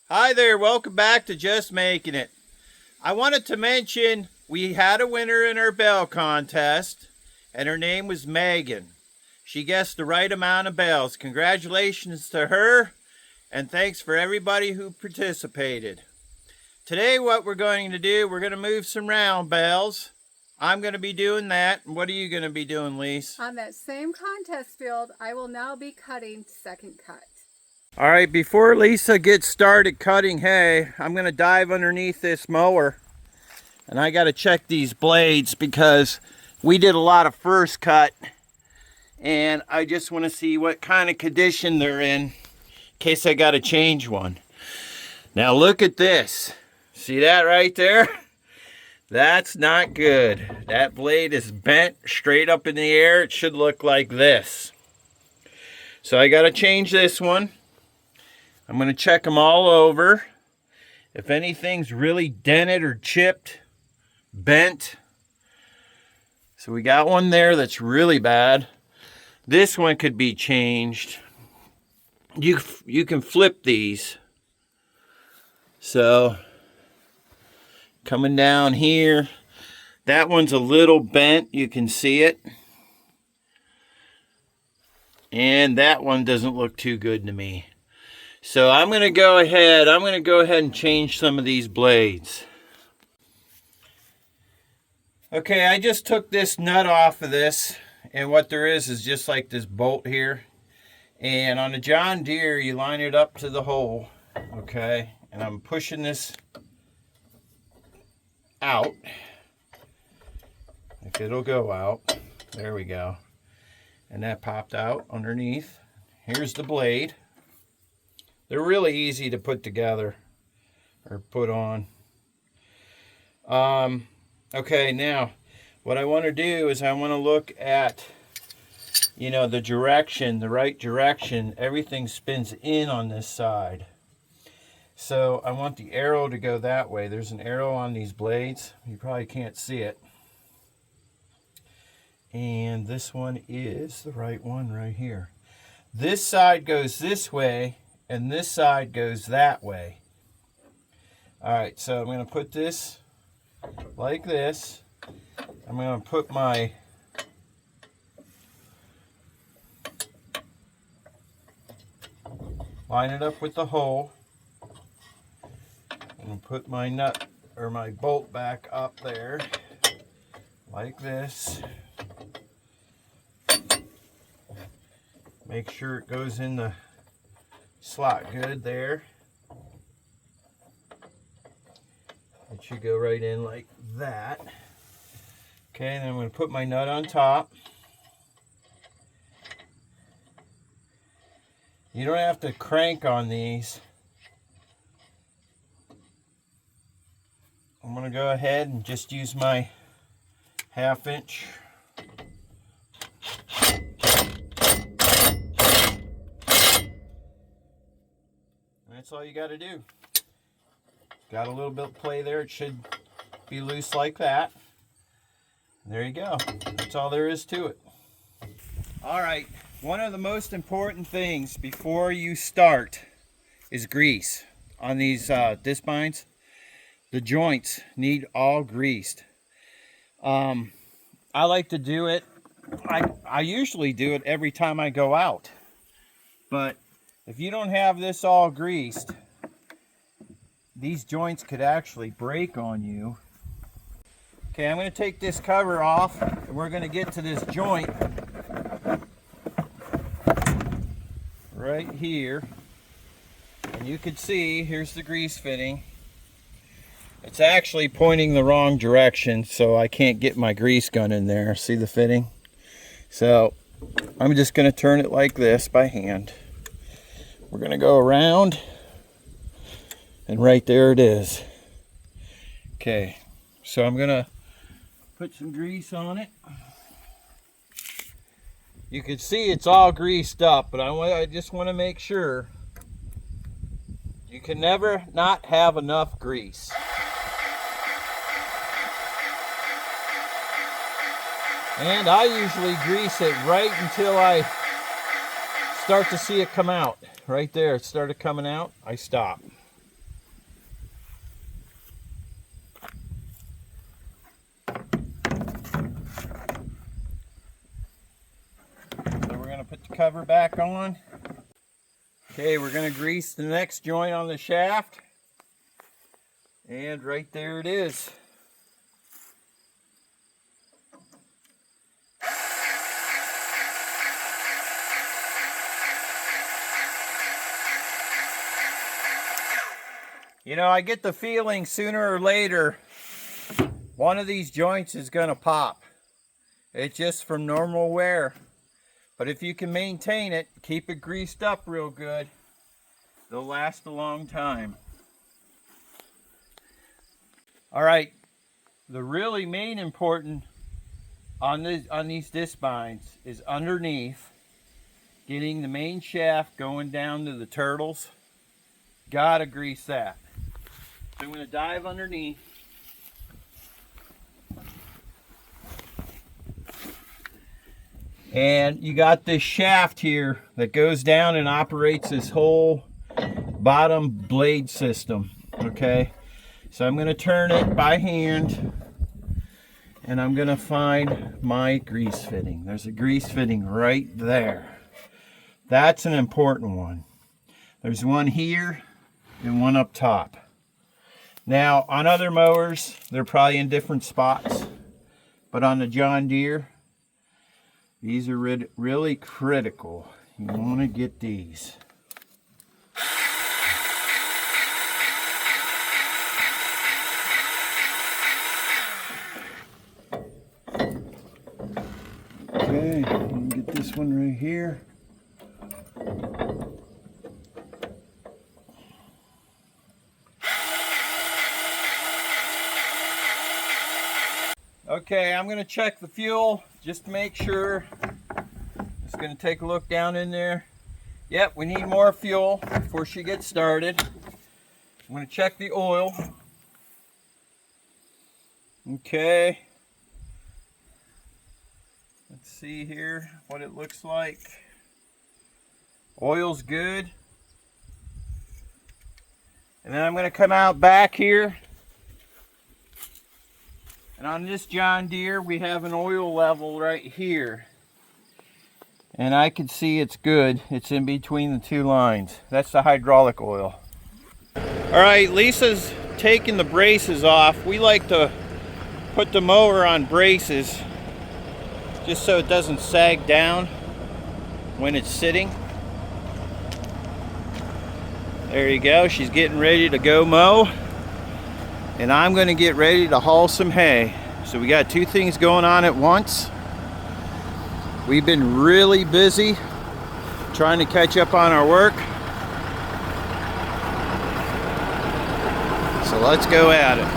Hi there, welcome back to Just Making It. I wanted to mention we had a winner in our bale contest, and her name was Megan. She guessed the right amount of bales. Congratulations to her, and thanks for everybody who participated. Today what we're going to do, we're going to move some round bales. I'm going to be doing that. And what are you going to be doing, Lise? On that same contest field, I will now be cutting second cut. All right, before Lisa gets started cutting hay, I'm going to dive underneath this mower. And I got to check these blades because we did a lot of first cut. And I just want to see what kind of condition they're in case I got to change one. Now look at this. See that right there? That's not good. That blade is bent straight up in the air. It should look like this. So I got to change this one. I'm going to check them all over. If anything's really dented or chipped, bent. So we got one there that's really bad. This one could be changed. You can flip these. So coming down here, that one's a little bent. You can see it. And that one doesn't look too good to me. So I'm going to go ahead and change some of these blades. Okay, I just took this nut off of this, and what there is just like this bolt here. And on the John Deere, you line it up to the hole, okay? And I'm pushing this out. If it'll go out. There we go. And that popped out underneath. Here's the blade. They're really easy to put together or put on. Okay, now what I want to do is I want to look at, the direction, the right direction. Everything spins in on this side. So I want the arrow to go that way. There's an arrow on these blades. You probably can't see it. And this one is the right one right here. This side goes this way, and this side goes that way. All right, so I'm going to put this like this. I'm going to put my line it up with the hole. I'm going to put my nut or my bolt back up there like this. Make sure it goes in the slot good there. It should go right in like that. Okay, then I'm going to put my nut on top. You don't have to crank on these. I'm going to go ahead and just use my 1/2 inch. That's all you got to do. Got a little bit of play there. It should be loose like that. There you go. That's all there is to it. All right. One of the most important things before you start is grease. On these disc binds, the joints need all greased. I like to do it. I usually do it every time I go out. But if you don't have this all greased, these joints could actually break on you. Okay, I'm going to take this cover off, and we're going to get to this joint right here. And you can see, here's the grease fitting. It's actually pointing the wrong direction, so I can't get my grease gun in there. See the fitting? So I'm just going to turn it like this by hand. We're going to go around, and right there it is. Okay, so I'm going to put some grease on it. You can see it's all greased up, but I just want to make sure. You can never not have enough grease. And I usually grease it right until I start to see it come out. Right there, it started coming out, I stop. cover back on. Okay, we're going to grease the next joint on the shaft. And right there it is. You know, I get the feeling sooner or later one of these joints is going to pop. It's just from normal wear. But if you can maintain it, keep it greased up real good, they'll last a long time. All right, the really main important on these disc binds is underneath, getting the main shaft going down to the turtles. Gotta grease that. So I'm going to dive underneath. And you got this shaft here that goes down and operates this whole bottom blade system. Okay, so I'm going to turn it by hand and I'm going to find my grease fitting. There's a grease fitting right there. That's an important one. There's one here and one up top. Now, on other mowers, they're probably in different spots, but on the John Deere, these are really critical. You want to get these. Okay, you can get this one right here. Okay, I'm going to check the fuel just to make sure. Just going to take a look down in there. Yep, we need more fuel before she gets started. I'm going to check the oil. Okay. Let's see here what it looks like. Oil's good. And then I'm going to come out back here. And on this John Deere, we have an oil level right here. And I can see it's good. It's in between the two lines. That's the hydraulic oil. All right, Lisa's taking the braces off. We like to put the mower on braces just so it doesn't sag down when it's sitting. There you go. She's getting ready to go mow. And I'm going to get ready to haul some hay. So we got two things going on at once. We've been really busy trying to catch up on our work. So let's go at it.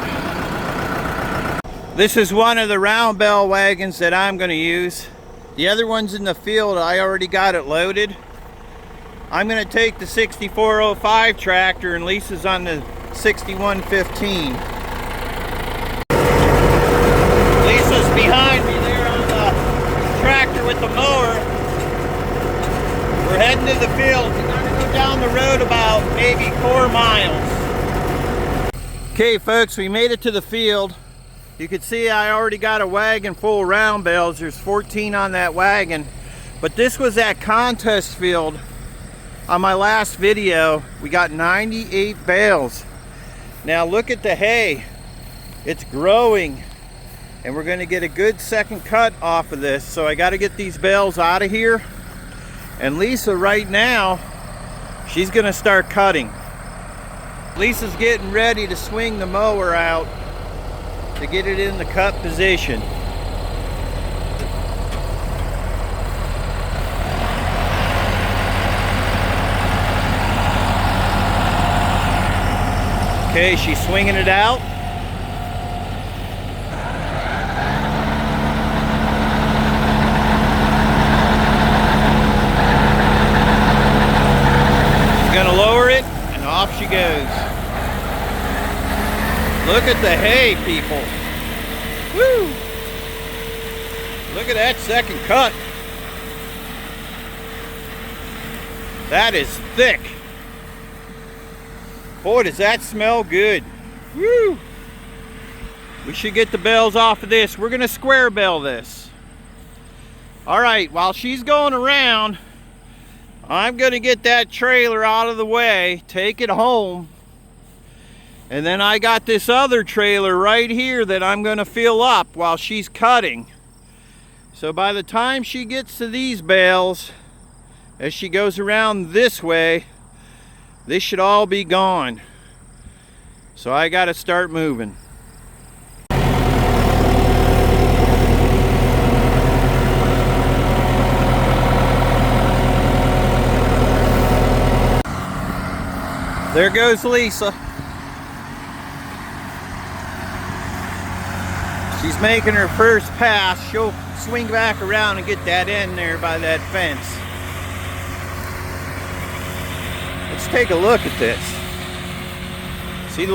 This is one of the round bell wagons that I'm going to use. The other one's in the field. I already got it loaded. I'm going to take the 6405 tractor and Lisa's on the 6115. Lisa's behind me there on the tractor with the mower. We're heading to the field. We're going to go down the road about maybe 4 miles. Okay folks, we made it to the field. You can see I already got a wagon full of round bales. There's 14 on that wagon. But this was that contest field. On my last video, we got 98 bales. Now look at the hay. It's growing. And we're going to get a good second cut off of this. So I got to get these bales out of here. And Lisa right now, she's going to start cutting. Lisa's getting ready to swing the mower out to get it in the cut position. Okay, she's swinging it out. She's gonna lower it, and off she goes. Look at the hay, people. Woo! Look at that second cut. That is thick. Boy, does that smell good. Woo! We should get the bales off of this. We're gonna square bale this. All right, while she's going around, I'm going to get that trailer out of the way, take it home, and then I got this other trailer right here that I'm going to fill up while she's cutting. So by the time she gets to these bales, as she goes around this way, this should all be gone. So I got to start moving. There goes Lisa. She's making her first pass. She'll swing back around and get that end there by that fence. Let's take a look at this. See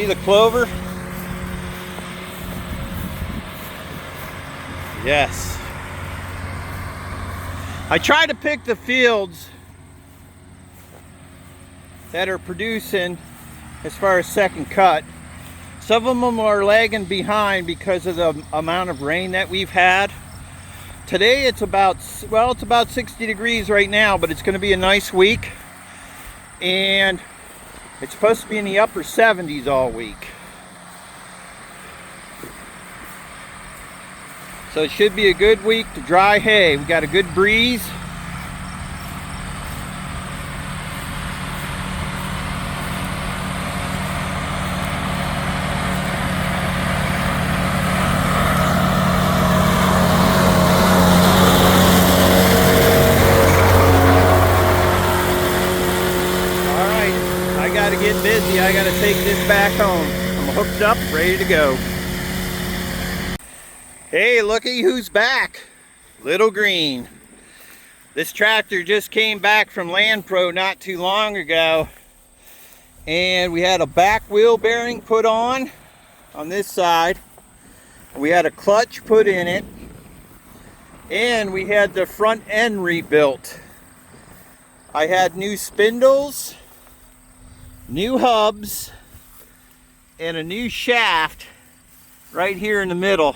the clover? Yes. I try to pick the fields that are producing as far as second cut. Some of them are lagging behind because of the amount of rain that we've had. Today it's about 60 degrees right now, but it's going to be a nice week. And it's supposed to be in the upper 70s all week. So it should be a good week to dry hay. We got a good breeze. Get busy. I gotta take this back home. I'm hooked up, ready to go. Hey, looky who's back. Little Green. This tractor just came back from Land Pro not too long ago, and we had a back wheel bearing put on this side. We had a clutch put in it, and we had the front end rebuilt. I had new spindles, new hubs, and a new shaft right here in the middle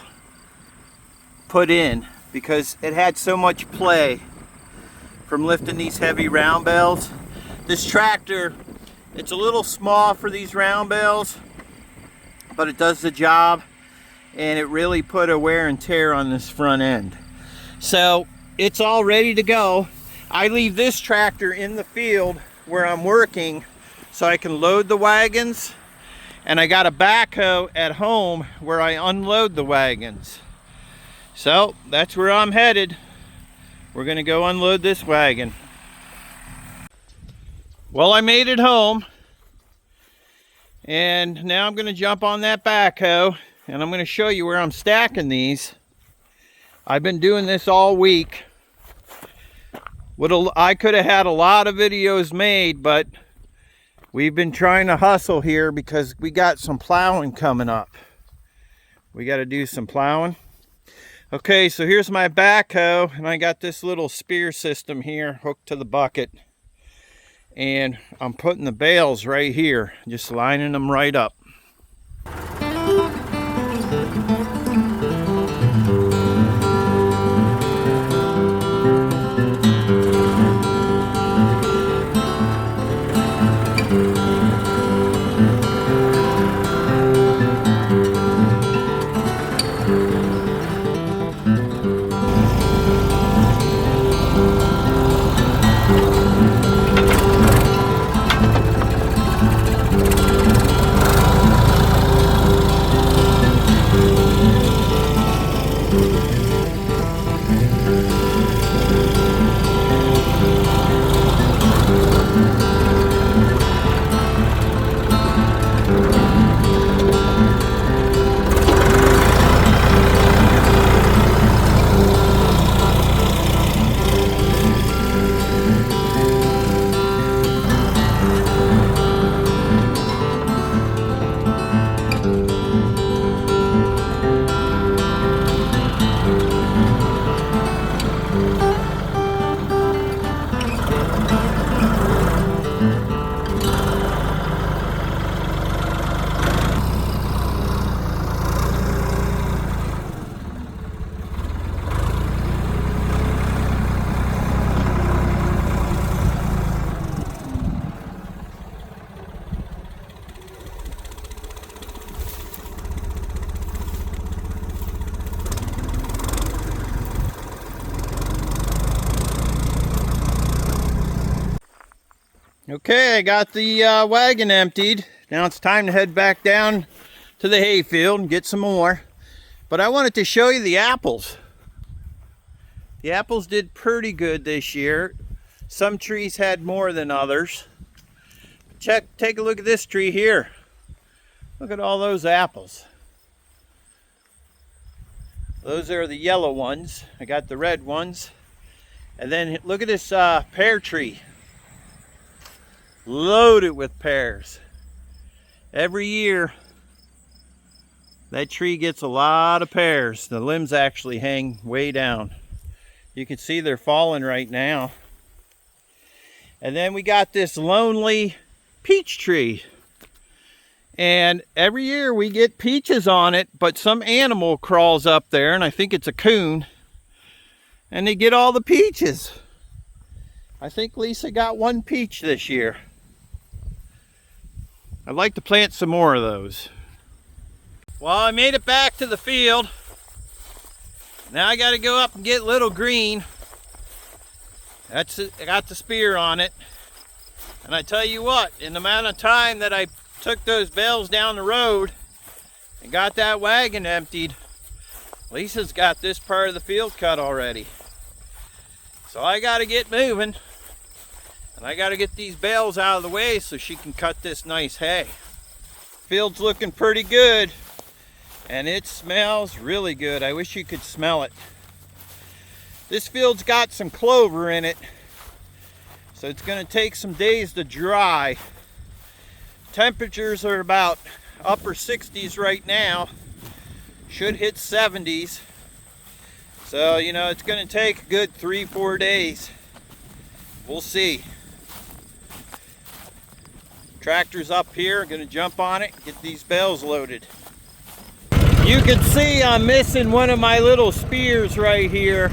put in because it had so much play from lifting these heavy round bales. This tractor, it's a little small for these round bales, but it does the job, and it really put a wear and tear on this front end. So it's all ready to go. I leave this tractor in the field where I'm working so I can load the wagons, and I got a backhoe at home where I unload the wagons. So that's where I'm headed. We're gonna go unload this wagon. Well, I made it home, and now I'm gonna jump on that backhoe, and I'm gonna show you where I'm stacking these. I've been doing this all week. I could have had a lot of videos made, but we've been trying to hustle here because we got some plowing coming up. We got to do some plowing. Okay, so here's my backhoe, and I got this little spear system here hooked to the bucket. And I'm putting the bales right here, just lining them right up. Okay, I got the wagon emptied. Now it's time to head back down to the hayfield and get some more. But I wanted to show you the apples. The apples did pretty good this year. Some trees had more than others. Take a look at this tree here. Look at all those apples. Those are the yellow ones. I got the red ones. And then look at this pear tree. Loaded with pears. Every year that tree gets a lot of pears. The limbs actually hang way down. You can see they're falling right now. And then we got this lonely peach tree. And every year we get peaches on it, but some animal crawls up there, and I think it's a coon, and they get all the peaches. I think Lisa got one peach this year. I'd like to plant some more of those. Well, I made it back to the field. Now I got to go up and get Little Green. That's it. I got the spear on it. And I tell you what, in the amount of time that I took those bales down the road and got that wagon emptied, Lisa's got this part of the field cut already. So I got to get moving. And I got to get these bales out of the way so she can cut this nice hay. Field's looking pretty good. And it smells really good. I wish you could smell it. This field's got some clover in it, so it's going to take some days to dry. Temperatures are about upper 60s right now. Should hit 70s. So, you know, it's going to take a good 3-4 days. We'll see. Tractor's up here. Going to jump on it, get these bales loaded. You can see I'm missing one of my little spears right here.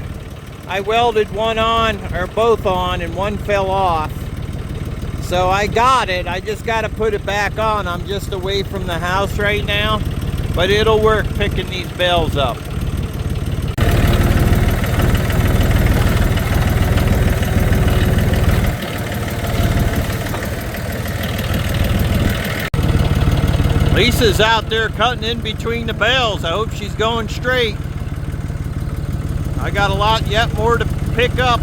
I welded one on, or both on, and one fell off. So I got it. I just got to put it back on. I'm just away from the house right now, but it'll work picking these bales up. Lisa's out there cutting in between the bales. I hope she's going straight. I got a lot yet more to pick up.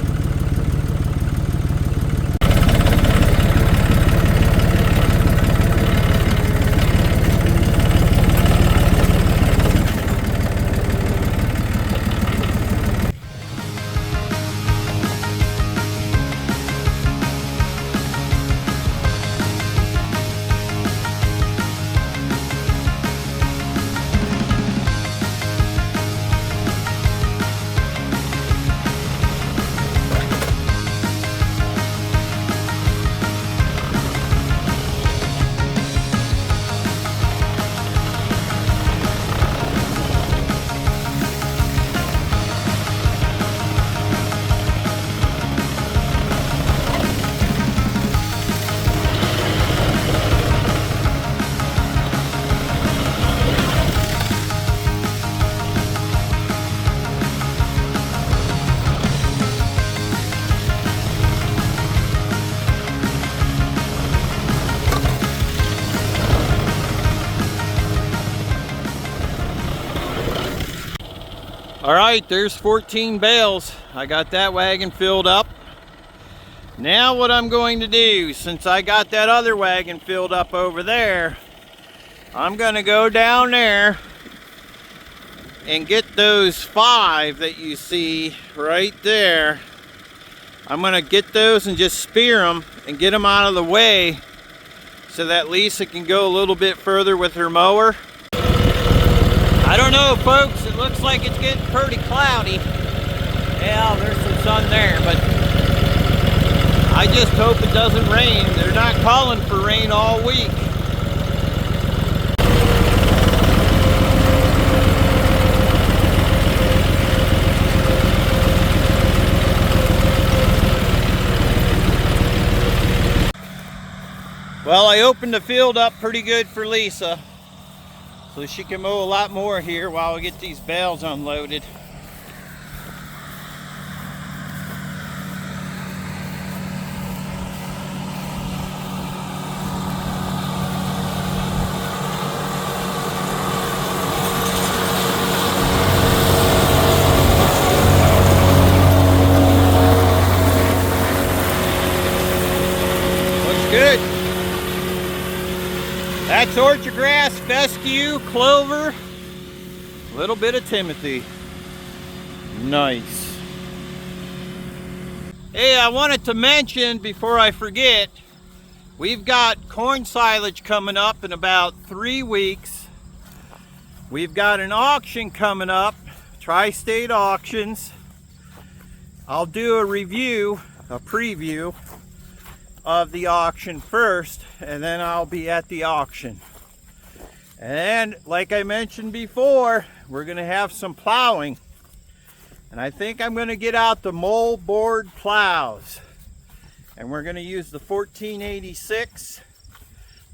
All right, there's 14 bales. I got that wagon filled up. Now what I'm going to do, since I got that other wagon filled up over there, I'm going to go down there and get those 5 that you see right there. I'm going to get those and just spear them and get them out of the way so that Lisa can go a little bit further with her mower. I don't know, folks, it looks like it's getting pretty cloudy. Yeah, there's some sun there, but I just hope it doesn't rain. They're not calling for rain all week. Well, I opened the field up pretty good for Lisa, so she can mow a lot more here while we get these bales unloaded. That's orchard grass, fescue, clover, a little bit of Timothy. Nice. Hey, I wanted to mention before I forget, we've got corn silage coming up in about 3 weeks. We've got an auction coming up, Tri-State Auctions. I'll do a review, a preview of the auction first, and then I'll be at the auction. And like I mentioned before, we're gonna have some plowing. And I think I'm gonna get out the moldboard plows. And we're gonna use the 1486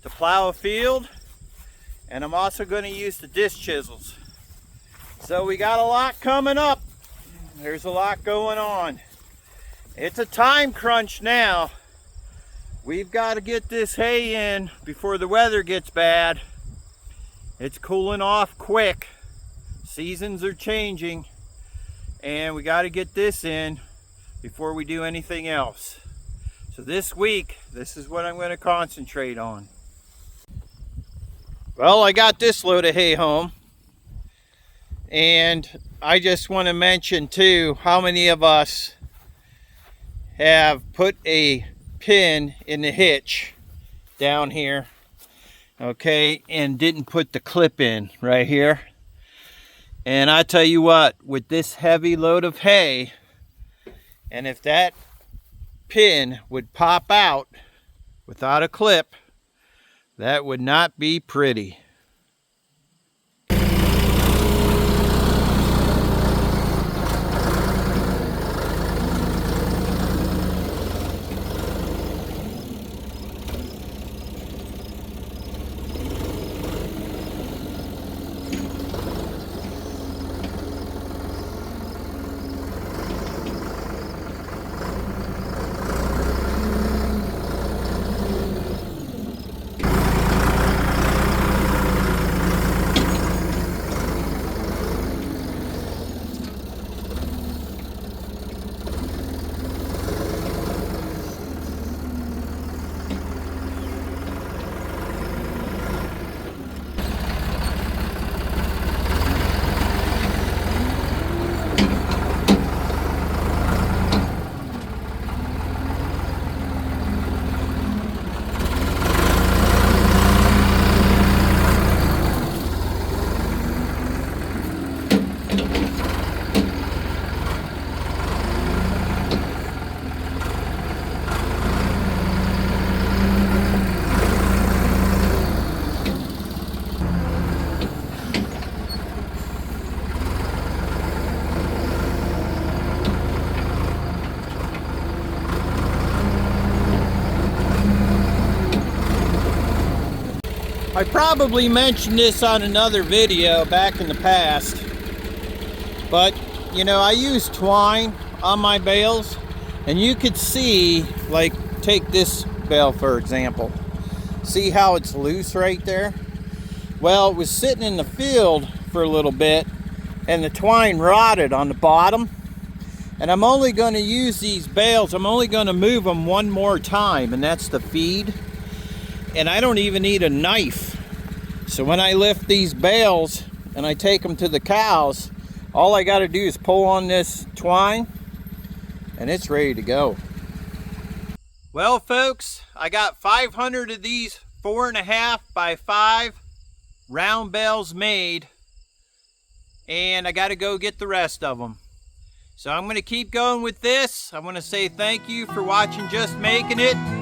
to plow a field. And I'm also gonna use the disc chisels. So we got a lot coming up. There's a lot going on. It's a time crunch now. We've got to get this hay in before the weather gets bad. It's cooling off quick. Seasons are changing. And we got to get this in before we do anything else. So this week, this is what I'm going to concentrate on. Well, I got this load of hay home. And I just want to mention too, how many of us have put a pin in the hitch down here, okay, and didn't put the clip in right here. And I tell you what, with this heavy load of hay, and if that pin would pop out without a clip, that would not be pretty. I probably mentioned this on another video back in the past, but you know, I use twine on my bales, and you could see, like, take this bale for example. See how it's loose right there? Well, it was sitting in the field for a little bit, and the twine rotted on the bottom. And I'm only going to use these bales, I'm only going to move them one more time, and that's the feed. And I don't even need a knife. So when I lift these bales and I take them to the cows, all I got to do is pull on this twine and it's ready to go. Well, folks, I got 500 of these 4.5 by 5 round bales made, and I got to go get the rest of them. So I'm going to keep going with this. I want to say thank you for watching Just Making It.